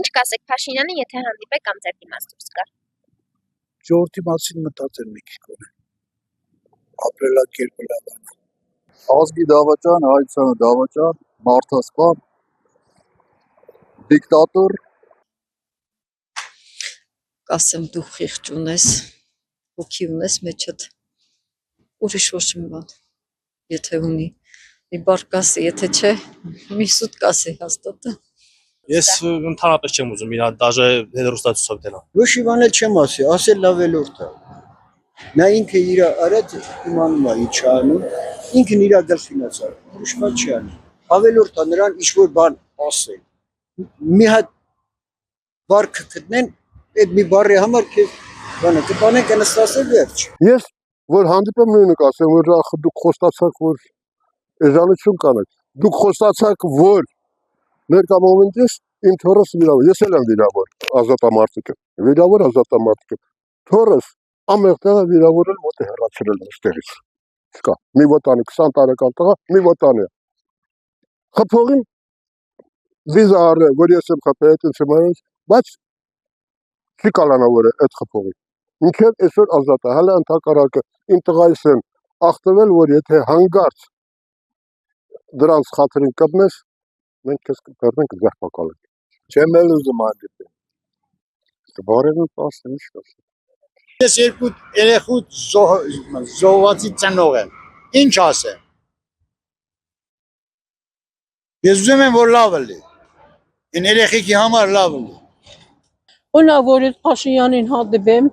Ինչ կասեք Փաշինյանին, եթե հանդիպեք կամ ձեր դիմաց դուրս գա։ Ժողովրդի մասին մտածել մի քիչ կորեն։ Ապրելակերպը լավ է։ Ազգի դավաճան, հայությանը դավաճան, մարդասպան, դիկտատոր։ Կասեմ դու խիղճ ունես, հոգի ունես մեջդ, ուրիշ ոչ մի բան, եթե ունի, մի բառ կասի, եթե չէ, մի սուտ կասի հաստատը։ Ես ընդհանրապես չեմ ուզում իրա դաժե հերոստացիով դենալ։ Ոչ մի բան չեմ ասել լավ ելորդ է։ Նա ինքը իր արած իմանում է ինչ անում, ինքն իր գլխին է ծառ, ուրիշ բան չի անում։ Ավելորդ է նրան ինչ-որ բան ասել։ Մի հատ բառ կգտնեն, այդ մի բառի համար քեզ բանը կտանեն կնստասել վերջ։ Ես որ հանդիպեմ նույնը կասեմ, որ դուք խոստացաք, որ էժանություն կանեք։ Դուք խոստացաք, որ ներկա մոմենտից իմ թորս վիրավոր, ես էլ եմ վիրավոր, ազատամարտիկ եմ, վիրավոր ազատամարտիկ եմ, թորս ամեղ տեղը վիրավորել մոտ է հեռացրել այստեղից, չկա, մի ոտանի, 20 տարեկան տղա, մի ոտանի է, խփողին վիզա առել, որ ես եմ խփել այդ ինձ հմանից, բայց չի կալանավոր է այդ խփողին, մինչև այսօր ազատ է, հալը ընդհակառակը իմ տղայիս են աղտվել, որ եթե հանգարց դրանց խաթրին կպնես, մենք քեզ կբեռնենք զեղբակալենք։ Չեմ էլ ուզում հանդիպել։ Բարևն ասեմ, ինչ ասեմ։ Ես երկու երեխու զոհվածի ծնող եմ։ Ինչ ասեմ։ Ես ուզում եմ որ լավը լինի։ Այն երեխեքի համար լավը լինի։ Օրինակ որ ես Փաշինյանին հանդիպեմ,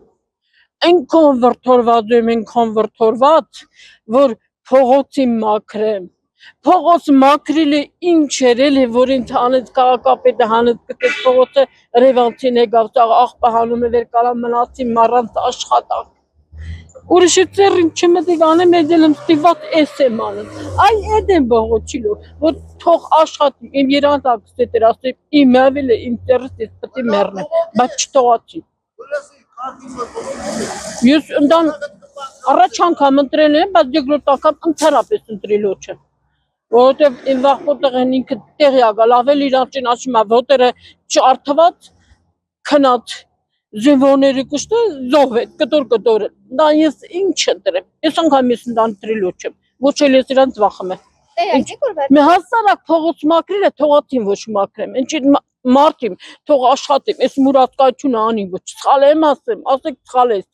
այնքան վրթորված, որ փողոցի մաքրեմ։ Փողոց մաքրելը ինչ էր էլի, որ ինձ հանեց քաղաքապետը հանեց գտեց փողոցը Ռևանցին եկավ, աղբը հանում է վեր կարան մնացի մարանց աշխատանք։ Ուրիշը ծերին չմտիկ անեմ, էդ էլ եմ ստիված էս եմ անում։ Այ էդ եմ բողոչիլու, որ թող աշխատի, իմ երանցակս դետեր ասեմ, իմ ավել է, իմ ծերս ես պտի մեռնեմ, բայց չթողացի։ Ես ընդան առաջ անգամ ընտրել եմ, բայց երկրորդ անգամ ընդհանրապես ընտրելու չեմ։ Որովհետև իմ վախոտեղ են ինքը տեղի ագալ, ավել իրանցին ասում է, ոտերը չարթված, քնած, զինվորների կուշտը զոհվեց, կտոր է, դա ես ինչ ընտրեմ, ես անգամ ես ընդան ընտրելու չեմ, ոչ էլ ես իրանց վախում եմ։ Մի հասարակ փողոց մաքրել է, թողացին ոչ մաքրեմ, ինչ մարդիմ, թող աշխատիմ, ես մուրացկայությունը անիմ, ոչ սխալ եմ ասեմ, ասեք սխալ ես,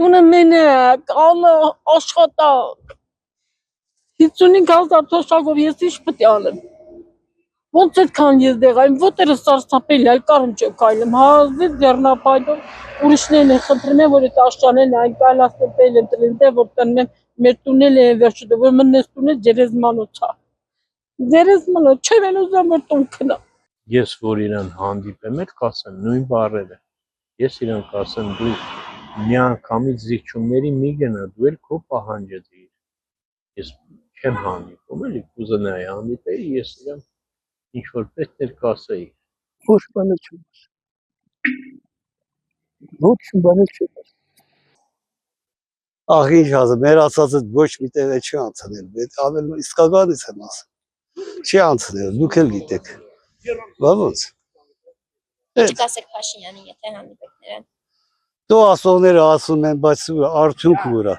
տունը մենակ, աշխատակ, 55,000 թոշակով ես ինչ պտի անեմ, ոնց այդքան ես դեղայım, ոտերը սարսափել այլ կարմ չեմ կայլեմ, հազվից ձեռնապայդով ուրիշներն են խնդրում են, որ այդ աշճանեն այն կայլասեպել են տրին դե, որ տնեմ մեր տունել են վերջուտը, որ մնես տունը ջերեզմանոց հա, ջերեզմանոց, չեմ են ուզեմ, որ տուն կնա։ Ես որ իրան հանդիպեմ էլ կասեմ նույն բառերը, ես իրան կասեմ դու միանգամից զիջումների մի գնա, դու էլ քո պահանջը դիր, ես չեմ հանդիպում էլի, կուզենայի հանդիպեի, ես իրան ինչ-որ պետք էր կասեի։ Ոչ բան չեմ ասում, ոչ բան չեմ ասում։ Աղ ինչ ասեմ, մեր ասածը ոչ մի տեղ չի անցնել, ավել իսկականից եմ ասում, չի անցնել, դուք էլ գիտեք, բավոց։ Ինչ կասեք Փաշինյանին, եթե հանդիպեք նրան։ Դու ասողները ասում են, բայց արդյունքը ուրա։